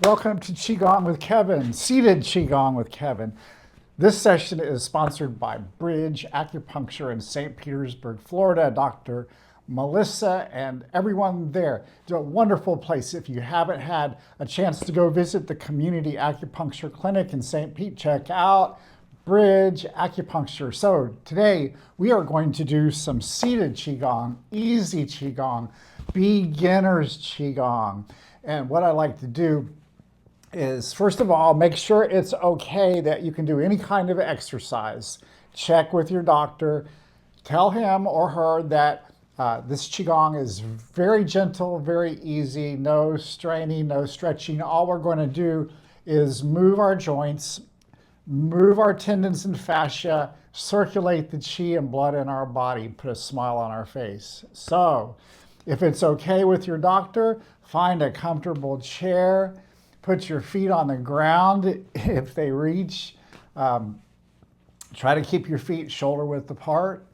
Welcome to Qigong with Kevin, seated Qigong with Kevin. This session is sponsored by Bridge Acupuncture in St. Petersburg, Florida. Dr. Melissa and everyone there. It's a wonderful place. If you haven't had a chance to go visit the Community Acupuncture Clinic in St. Pete, check out Bridge Acupuncture. So today we are going to do some seated Qigong, easy Qigong, beginner's Qigong. And what I like to do is, first of all, make sure it's okay that you can do any kind of exercise. Check with your doctor. Tell him or her that this Qigong is very gentle, very easy, no straining, no stretching. All we're going to do is move our joints, move our tendons and fascia, circulate the qi and blood in our body, put a smile on our face. So, if it's okay with your doctor, find a comfortable chair. Put your feet on the ground if they reach. Try to keep your feet shoulder width apart.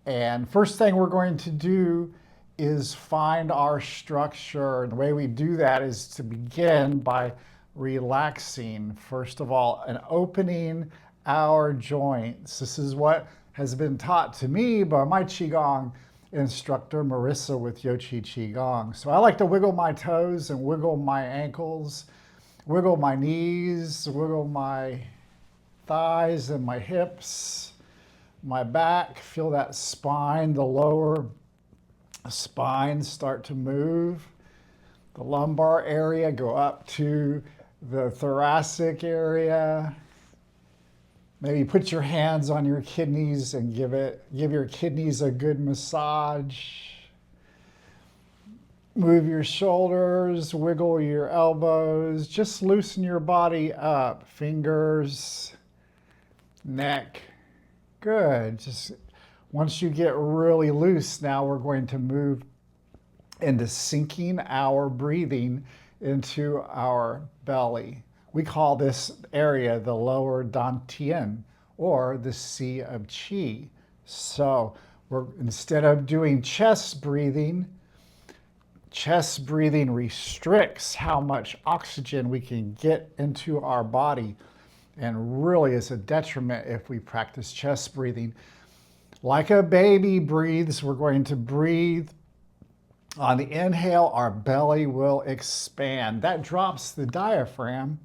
And first thing we're going to do is find our structure. And the way we do that is to begin by relaxing, first of all, and opening our joints. This is what has been taught to me by my Qigong instructor, Marissa, with Yochi Qigong. So I like to wiggle my toes and wiggle my ankles, wiggle my knees, wiggle my thighs and my hips, my back. Feel that spine, the lower spine start to move. The lumbar area, go up to the thoracic area. Maybe put your hands on your kidneys and give your kidneys a good massage. Move your shoulders, wiggle your elbows, just loosen your body up. Fingers, neck. Good. Just once you get really loose, now we're going to move into syncing our breathing into our belly. We call this area the lower dantian, or the sea of qi. So instead of doing chest breathing restricts how much oxygen we can get into our body, and really is a detriment if we practice chest breathing. Like a baby breathes, we're going to breathe. On the inhale, our belly will expand. That drops the diaphragm,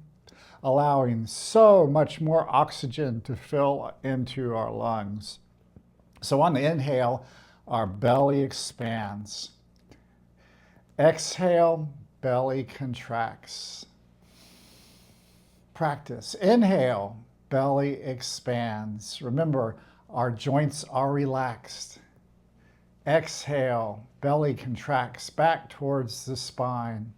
allowing so much more oxygen to fill into our lungs. So on the inhale, our belly expands. Exhale, belly contracts. Practice. Inhale, belly expands. Remember, our joints are relaxed. Exhale, belly contracts back towards the spine.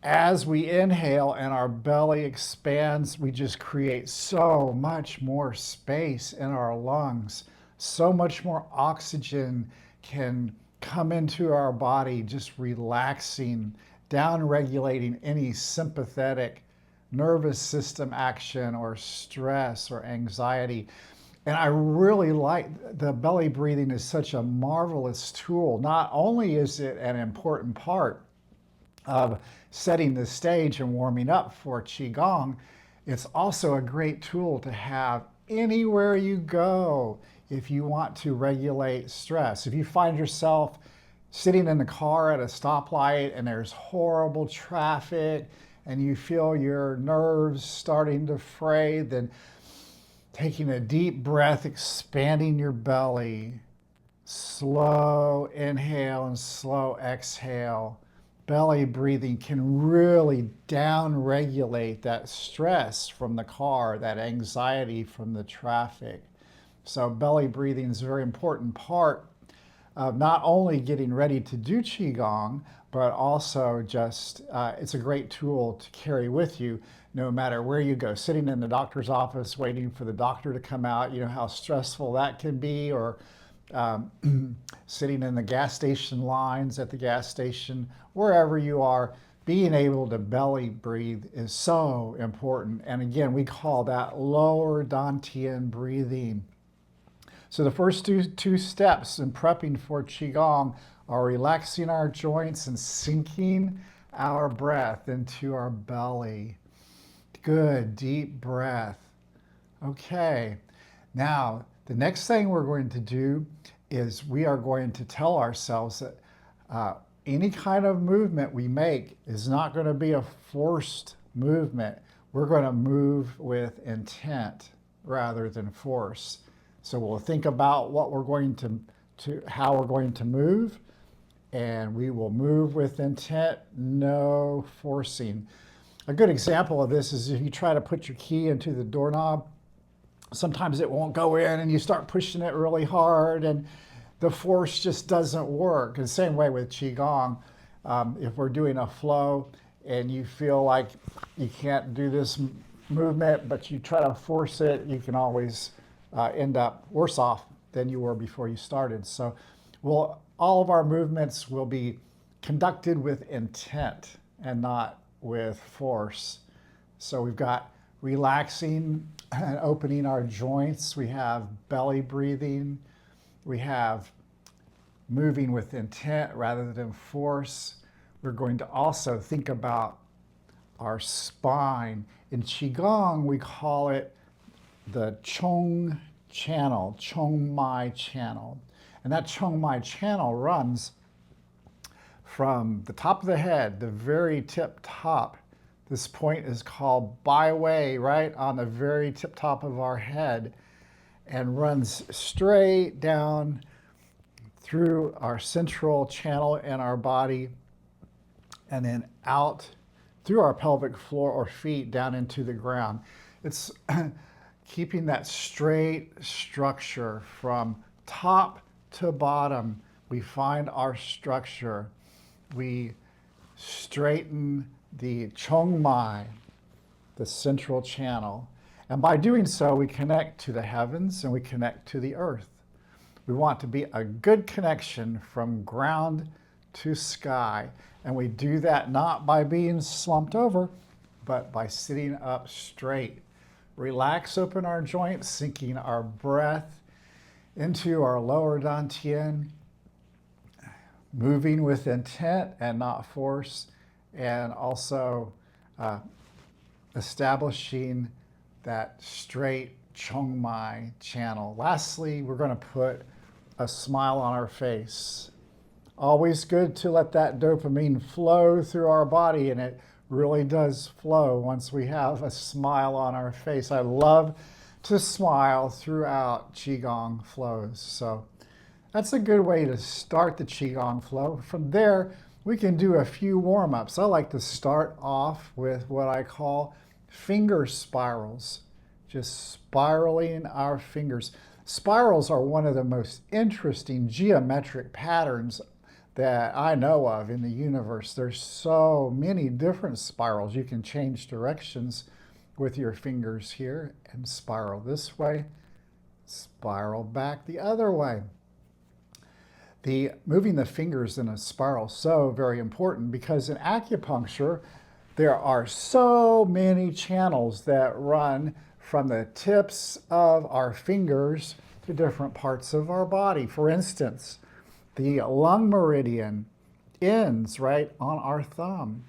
As we inhale and our belly expands, we just create so much more space in our lungs. So much more oxygen can come into our body, just relaxing, down-regulating any sympathetic nervous system action or stress or anxiety. And I really like the belly breathing is such a marvelous tool. Not only is it an important part of setting the stage and warming up for Qigong, it's also a great tool to have anywhere you go if you want to regulate stress. If you find yourself sitting in the car at a stoplight and there's horrible traffic and you feel your nerves starting to fray, then taking a deep breath, expanding your belly, slow inhale and slow exhale. Belly breathing can really down-regulate that stress from the car, that anxiety from the traffic. So belly breathing is a very important part of not only getting ready to do Qigong, but also just, it's a great tool to carry with you no matter where you go. Sitting in the doctor's office waiting for the doctor to come out, you know how stressful that can be, or sitting in the gas station lines at the gas station, wherever you are, being able to belly breathe is so important. And again, we call that lower dantian breathing. So the first two steps in prepping for Qigong are relaxing our joints and syncing our breath into our belly. Good, deep breath. Okay, now the next thing we're going to do is we are going to tell ourselves that any kind of movement we make is not going to be a forced movement. We're going to move with intent rather than force. So we'll think about what we're going to how we're going to move, and we will move with intent, no forcing. A good example of this is if you try to put your key into the doorknob, sometimes it won't go in and you start pushing it really hard and the force just doesn't work. And the same way with Qigong, if we're doing a flow and you feel like you can't do this movement, but you try to force it, you can always end up worse off than you were before you started. So all of our movements will be conducted with intent and not with force. So we've got relaxing and opening our joints. We have belly breathing. We have moving with intent rather than force. We're going to also think about our spine. In Qigong, we call it the Chong channel, Chong Mai channel. And that Chong Mai channel runs from the top of the head, the very tip top. This point is called Bai Wei, right on the very tip top of our head, and runs straight down through our central channel in our body, and then out through our pelvic floor or feet down into the ground. It's keeping that straight structure from top to bottom. We find our structure. We straighten the Chong Mai, the central channel. And by doing so, we connect to the heavens and we connect to the earth. We want to be a good connection from ground to sky. And we do that not by being slumped over, but by sitting up straight. Relax, open our joints, sinking our breath into our lower dantian, moving with intent and not force, and also establishing that straight Chong Mai channel. Lastly, we're going to put a smile on our face. Always good to let that dopamine flow through our body, and it really does flow once we have a smile on our face. I love to smile throughout Qigong flows. So that's a good way to start the Qigong flow. From there, we can do a few warm-ups. I like to start off with what I call finger spirals, just spiraling our fingers. Spirals are one of the most interesting geometric patterns that I know of in the universe. There's so many different spirals. You can change directions with your fingers here and spiral this way, spiral back the other way. Moving the fingers in a spiral is so very important because in acupuncture, there are so many channels that run from the tips of our fingers to different parts of our body. For instance, the lung meridian ends right on our thumb.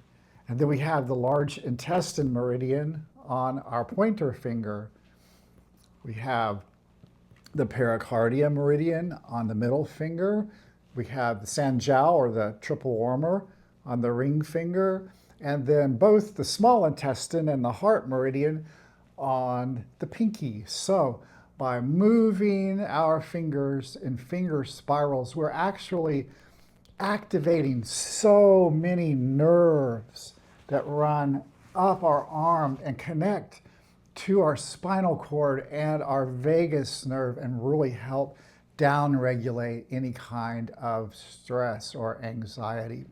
And then we have the large intestine meridian on our pointer finger. We have the pericardium meridian on the middle finger. We have the Sanjiao, or the triple warmer, on the ring finger. And then both the small intestine and the heart meridian on the pinky. So by moving our fingers in finger spirals, we're actually activating so many nerves that run up our arm and connect to our spinal cord and our vagus nerve and really help downregulate any kind of stress or anxiety.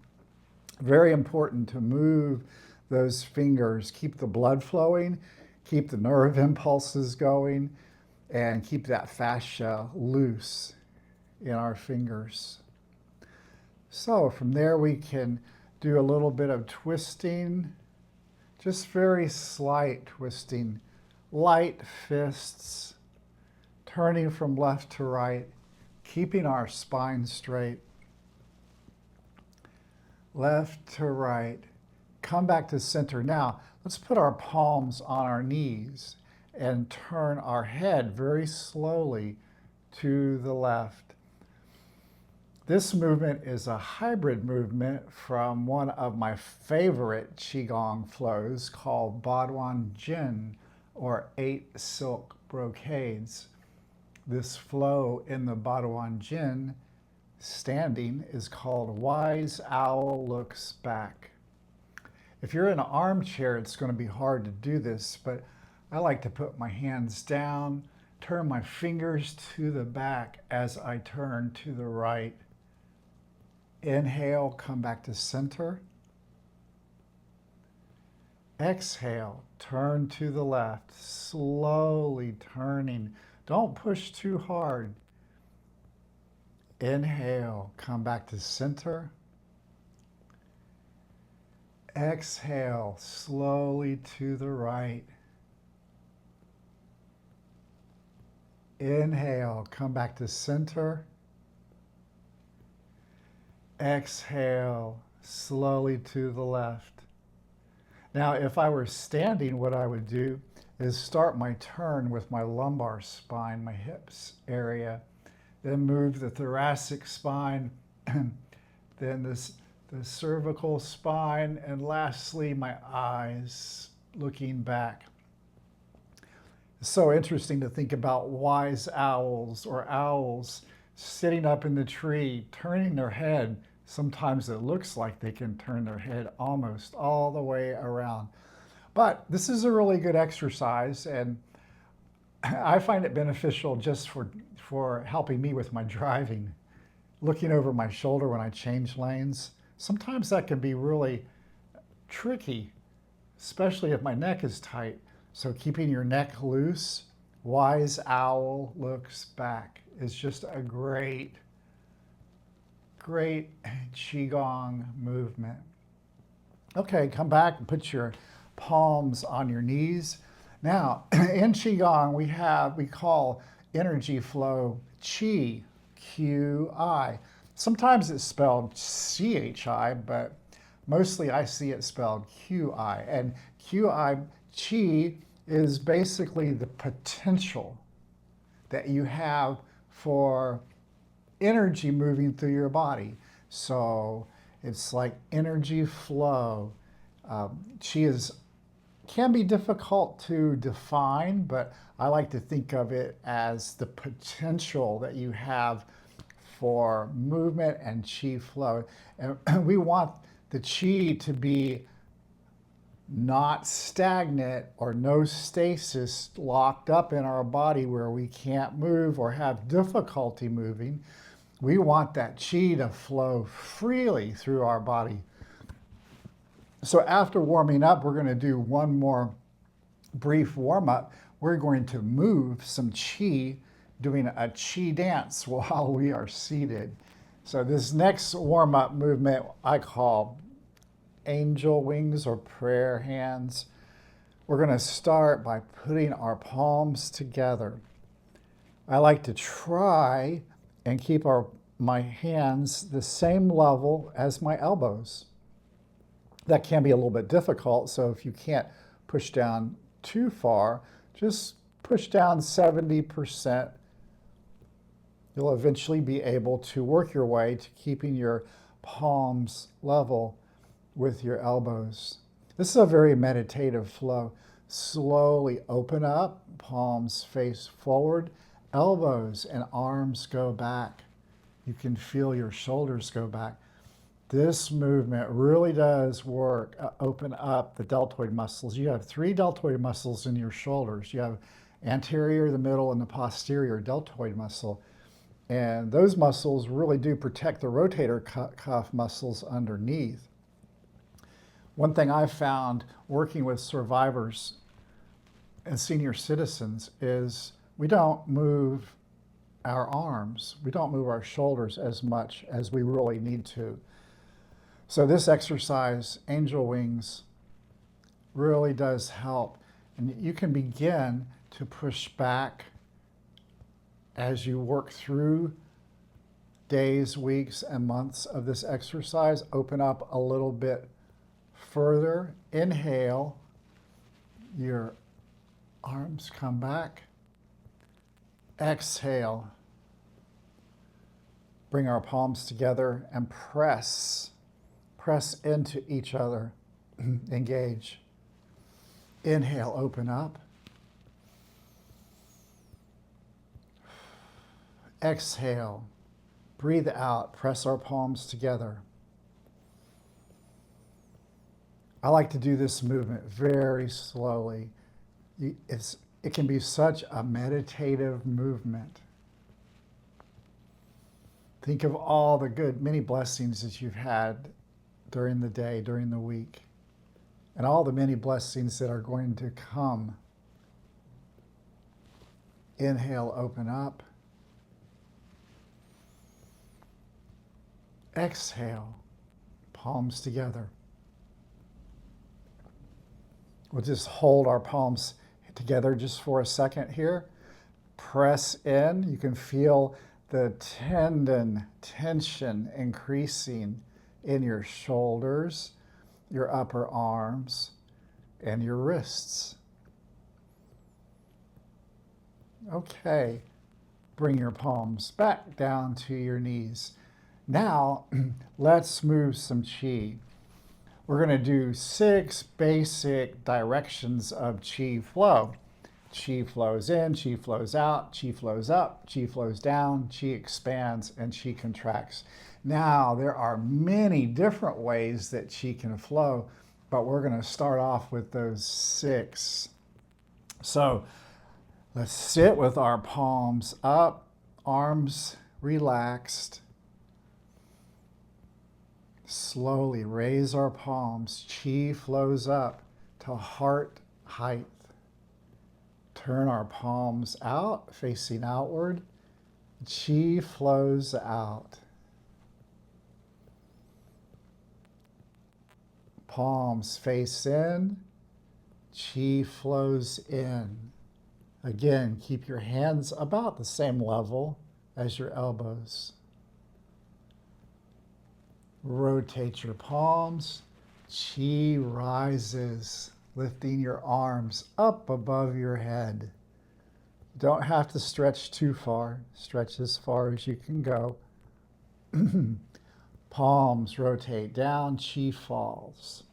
Very important to move those fingers, keep the blood flowing, keep the nerve impulses going, and keep that fascia loose in our fingers. So from there we can do a little bit of twisting, just very slight twisting, light fists, turning from left to right, keeping our spine straight, left to right, come back to center. Now, let's put our palms on our knees and turn our head very slowly to the left. This movement is a hybrid movement from one of my favorite Qigong flows called Baduan Jin, or 8 silk brocades. This flow in the Baduan Jin, standing, is called Wise Owl Looks Back. If you're in an armchair, it's going to be hard to do this, but I like to put my hands down, turn my fingers to the back as I turn to the right. Inhale, come back to center. Exhale, turn to the left, slowly turning. Don't push too hard. Inhale, come back to center. Exhale, slowly to the right. Inhale, come back to center. Exhale, slowly to the left. Now, if I were standing, what I would do is start my turn with my lumbar spine, my hips area, then move the thoracic spine, then the cervical spine, and lastly, my eyes looking back. It's so interesting to think about wise owls or owls sitting up in the tree, turning their head. Sometimes it looks like they can turn their head almost all the way around. But this is a really good exercise, and I find it beneficial just for helping me with my driving. Looking over my shoulder when I change lanes, sometimes that can be really tricky, especially if my neck is tight. So keeping your neck loose, Wise Owl Looks Back is just a great Qigong movement. Okay, come back and put your palms on your knees. Now, in Qigong, we call energy flow Qi, Q-I. Sometimes it's spelled C-H-I, but mostly I see it spelled Q-I. And Q-I, Qi, is basically the potential that you have for energy moving through your body. So it's like energy flow. Qi can be difficult to define, but I like to think of it as the potential that you have for movement and Qi flow. And we want the Qi to be not stagnant or no stasis locked up in our body where we can't move or have difficulty moving. We want that Qi to flow freely through our body. So after warming up, we're going to do one more brief warm-up. We're going to move some Qi, doing a Qi dance while we are seated. So this next warm-up movement I call angel wings or prayer hands. We're going to start by putting our palms together. I like to try and keep my hands the same level as my elbows. That can be a little bit difficult, so if you can't push down too far, just push down 70%. You'll eventually be able to work your way to keeping your palms level with your elbows. This is a very meditative flow. Slowly open up, palms face forward, elbows and arms go back. You can feel your shoulders go back. This movement really does work, open up the deltoid muscles. You have 3 deltoid muscles in your shoulders. You have anterior, the middle, and the posterior deltoid muscle. And those muscles really do protect the rotator cuff muscles underneath. One thing I've found working with survivors and senior citizens is we don't move our arms. We don't move our shoulders as much as we really need to. So this exercise, angel wings, really does help. And you can begin to push back as you work through days, weeks, and months of this exercise. Open up a little bit further. Inhale, your arms come back. Exhale, bring our palms together and press into each other. Engage. Inhale, open up. Exhale, breathe out, press our palms together. I like to do this movement very slowly. It can be such a meditative movement. Think of all the good, many blessings that you've had during the day, during the week, and all the many blessings that are going to come. Inhale, open up. Exhale, palms together. We'll just hold our palms together just for a second here. Press in. You can feel the tendon tension increasing in your shoulders, your upper arms, and your wrists. Okay, bring your palms back down to your knees. Now, let's move some qi. We're going to do 6 basic directions of qi flow. Qi flows in, qi flows out, qi flows up, qi flows down, qi expands, and qi contracts. Now, there are many different ways that qi can flow, but we're going to start off with those 6. So, let's sit with our palms up, arms relaxed. Slowly raise our palms. Qi flows up to heart height. Turn our palms out, facing outward. Qi flows out. Palms face in. Qi flows in. Again, keep your hands about the same level as your elbows. Rotate your palms. Qi rises, lifting your arms up above your head. Don't have to stretch too far. Stretch as far as you can go. Palms rotate down. Qi falls.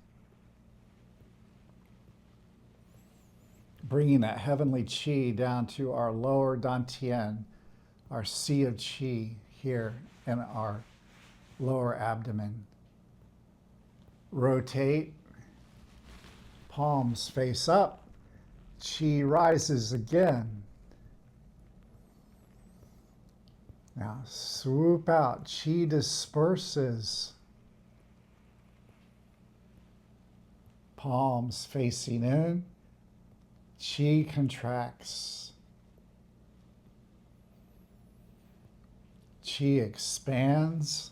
Bringing that heavenly qi down to our lower dantian, our sea of qi here in our lower abdomen. Rotate. Palms face up. Qi rises again. Now swoop out. Qi disperses. Palms facing in. Qi contracts. Qi expands.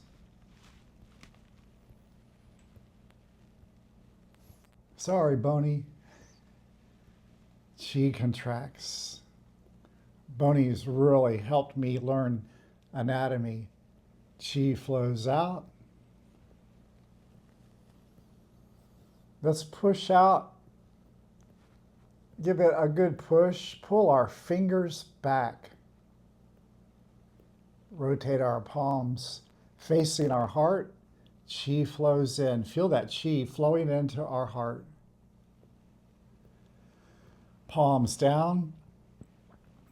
Sorry, Boney. Qi contracts. Boney's really helped me learn anatomy. Qi flows out. Let's push out. Give it a good push. Pull our fingers back. Rotate our palms facing our heart. Qi flows in. Feel that qi flowing into our heart. Palms down.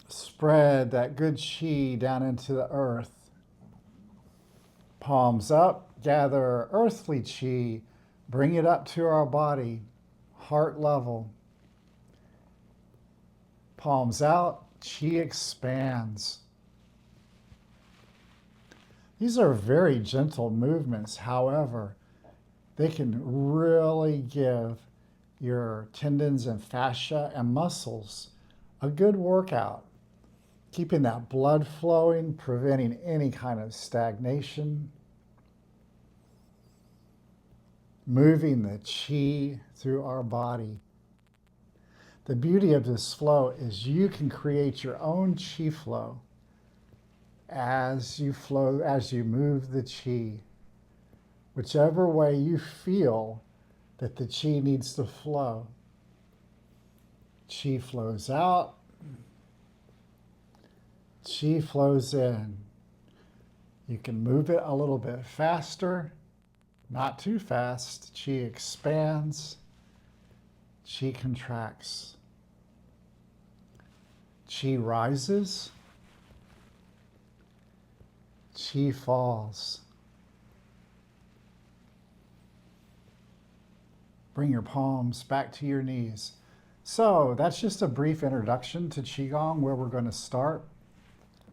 Spread that good qi down into the earth. Palms up. Gather earthly qi. Bring it up to our body, heart level. Palms out. Qi expands. These are very gentle movements. However, they can really give your tendons and fascia and muscles a good workout, keeping that blood flowing, preventing any kind of stagnation, moving the qi through our body. The beauty of this flow is you can create your own qi flow as you move the qi. Whichever way you feel that the Qi needs to flow. Qi flows out. Qi flows in. You can move it a little bit faster, not too fast. Qi expands. Qi contracts. Qi rises. Qi falls. Bring your palms back to your knees. So that's just a brief introduction to Qigong, where we're going to start.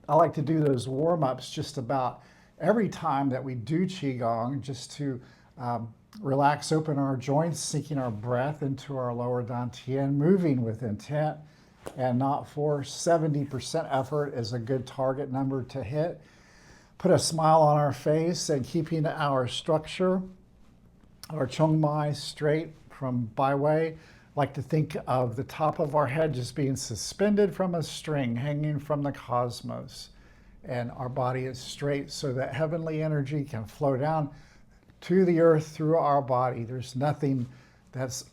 I like to do those warm-ups just about every time that we do Qigong, just to relax, open our joints, sinking our breath into our lower dantian, moving with intent and not force. 70% effort is a good target number to hit. Put a smile on our face and keeping our structure, our chongmai, straight from byway. Like to think of the top of our head just being suspended from a string hanging from the cosmos. And our body is straight so that heavenly energy can flow down to the earth through our body. There's nothing that's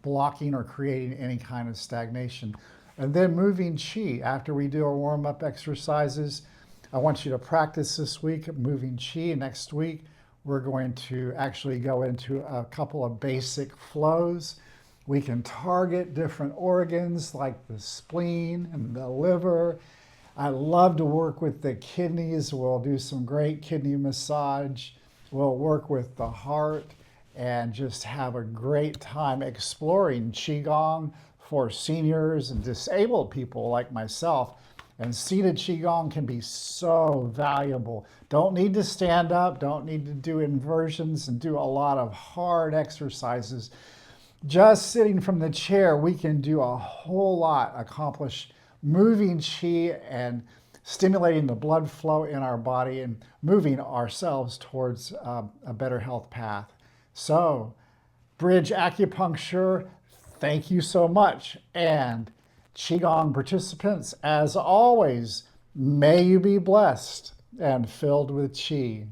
blocking or creating any kind of stagnation. And then moving Qi. After we do our warm-up exercises, I want you to practice this week moving Qi. Next week, we're going to actually go into a couple of basic flows. We can target different organs like the spleen and the liver. I love to work with the kidneys. We'll do some great kidney massage. We'll work with the heart and just have a great time exploring Qigong for seniors and disabled people like myself. And seated Qigong can be so valuable. Don't need to stand up, don't need to do inversions and do a lot of hard exercises. Just sitting from the chair, we can do a whole lot, accomplish moving Qi and stimulating the blood flow in our body and moving ourselves towards a better health path. So, Bridge Acupuncture, thank you so much. And Qigong participants, as always, may you be blessed and filled with Qi.